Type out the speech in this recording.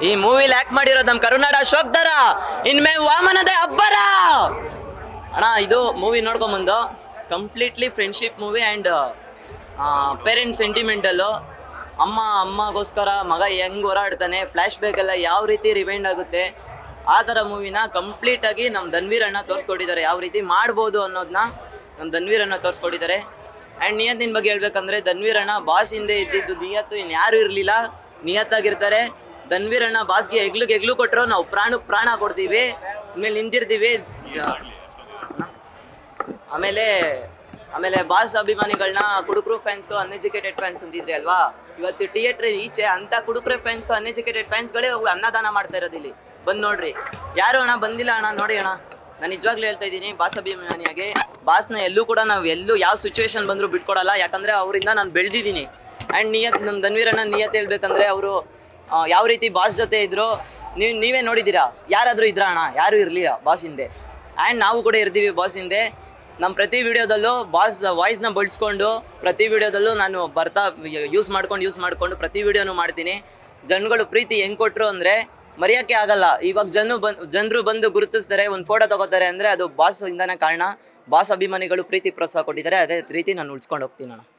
ಈ ಮೂವಿಲಿ ಆಕ್ಟ್ ಮಾಡಿರೋದು ನಮ್ಮ ಕರುನಾಡ ಅಶೋಕ್ದರ ಇನ್ಮೇ ವಾಮನದೇ ಅಬ್ಬರ ಅಣ್ಣ. ಇದು ಮೂವಿ ನೋಡ್ಕೊಂಬಂದು completely friendship movie and parents sentimental. ಅಮ್ಮಗೋಸ್ಕರ ಮಗ ಹೆಂಗೆ ಹೋರಾಡ್ತಾನೆ, ಫ್ಲ್ಯಾಶ್ ಬ್ಯಾಕ್ ಎಲ್ಲ ಯಾವ ರೀತಿ ರಿವೈಂಡ್ ಆಗುತ್ತೆ, ಆ ಥರ ಮೂವಿನ ಕಂಪ್ಲೀಟಾಗಿ ನಮ್ಮ ಧನ್ವೀರ್ ಅಣ್ಣ ತೋರಿಸ್ಕೊಟ್ಟಿದ್ದಾರೆ. ಯಾವ ರೀತಿ ಮಾಡ್ಬೋದು ಅನ್ನೋದನ್ನ ನಮ್ಮ ಧನ್ವೀರ್ ಅಣ್ಣ ತೋರಿಸ್ಕೊಟ್ಟಿದ್ದಾರೆ. ಆ್ಯಂಡ್ ನಿಯತ್ತಿನ ಬಗ್ಗೆ ಹೇಳ್ಬೇಕಂದ್ರೆ ಧನ್ವೀರ್ ಅಣ್ಣ ಬಾಸ್ ಹಿಂದೆ ಇದ್ದಿದ್ದು ನಿಯತ್ತು ಇನ್ಯಾರೂ ಇರಲಿಲ್ಲ, ನಿಯತ್ತಾಗಿರ್ತಾರೆ. ಧನ್ವೀರ್ ಅಣ್ಣ ಬಾಸ್ಗೆ ಎಗ್ಲು ಕೊಟ್ಟರು ನಾವು ಪ್ರಾಣ ಕೊಡ್ತೀವಿ, ಆಮೇಲೆ ನಿಂತಿರ್ತೀವಿ. ಆಮೇಲೆ ಬಾಸ್ ಅಭಿಮಾನಿಗಳನ್ನ ಕುಡುಕ್ರು ಫ್ಯಾನ್ಸು, ಅನ್ಎಜುಕೇಟೆಡ್ ಫ್ಯಾನ್ಸ್ ಅಂತಿದ್ರಿ ಅಲ್ವಾ, ಇವತ್ತು ಥಿಯೇಟ್ರ್ ಈಚೆ ಅಂತ ಕುಡುಕ್ರೆ ಫ್ಯಾನ್ಸು, ಅನ್ಎಜುಕೇಟೆಡ್ ಫ್ಯಾನ್ಸ್ಗಳೇ ಅನ್ನದಾನ ಮಾಡ್ತಾ ಇರೋದು. ಇಲ್ಲಿ ಬಂದು ನೋಡ್ರಿ. ಯಾರು ಅಣ್ಣ ಬಂದಿಲ್ಲ ಅಣ್ಣ, ನೋಡಿ ಅಣ್ಣ, ನಾನು ನಿಜವಾಗ್ಲೂ ಹೇಳ್ತಾ ಇದ್ದೀನಿ, ಬಾಸ್ ಅಭಿಮಾನಿಯಾಗಿ ಬಾಸ್ನ ಎಲ್ಲೂ ಕೂಡ ನಾವು ಯಾವ ಸಿಚುವೇಶನ್ ಬಂದರೂ ಬಿಟ್ಕೊಡಲ್ಲ. ಯಾಕಂದರೆ ಅವರಿಂದ ನಾನು ಬೆಳೆದಿದ್ದೀನಿ. ಆ್ಯಂಡ್ ನಮ್ಮ ಧನ್ವೀರ್ ಅಣ್ಣ ನಿಯತ್ ಹೇಳ್ಬೇಕಂದ್ರೆ ಅವರು ಯಾವ ರೀತಿ ಬಾಸ್ ಜೊತೆ ಇದ್ರು ನೀವೇ ನೋಡಿದ್ದೀರಾ. ಯಾರಾದರೂ ಇದ್ರಾ ಅಣ್ಣ? ಯಾರೂ ಇರಲಿಲ್ಲ ಬಾಸ್ ಹಿಂದೆ. ಆ್ಯಂಡ್ ನಾವು ಕೂಡ ಇರ್ತೀವಿ ಬಾಸ್ ಹಿಂದೆ. ನಮ್ಮ ಪ್ರತಿ ವಿಡಿಯೋದಲ್ಲೂ ಬಾಸ್ ವಾಯ್ಸ್ನ ಬಳಸ್ಕೊಂಡು ಪ್ರತಿ ವಿಡಿಯೋದಲ್ಲೂ ನಾನು ಯೂಸ್ ಮಾಡ್ಕೊಂಡು ಪ್ರತಿ ವಿಡಿಯೋನೂ ಮಾಡ್ತೀನಿ. ಜನಗಳು ಪ್ರೀತಿ ಹೆಂಗೆ ಕೊಟ್ಟರು ಅಂದರೆ ಮರೆಯೋಕ್ಕೆ ಆಗಲ್ಲ. ಇವಾಗ ಜನರು ಬಂದು ಗುರುತಿಸ್ತಾರೆ, ಒಂದು ಫೋಟೋ ತಗೋತಾರೆ ಅಂದರೆ ಅದು ಬಾಸ್ ಇಂದಾನೆ ಕಾರಣ. ಬಾಸ್ ಅಭಿಮಾನಿಗಳು ಪ್ರೀತಿ ಪ್ರೋತ್ಸಾಹ ಕೊಟ್ಟಿದ್ದಾರೆ, ಅದೇ ರೀತಿ ನಾನು ಉಳಿಸ್ಕೊಂಡು ಹೋಗ್ತೀನಿ ಅಣ್ಣ.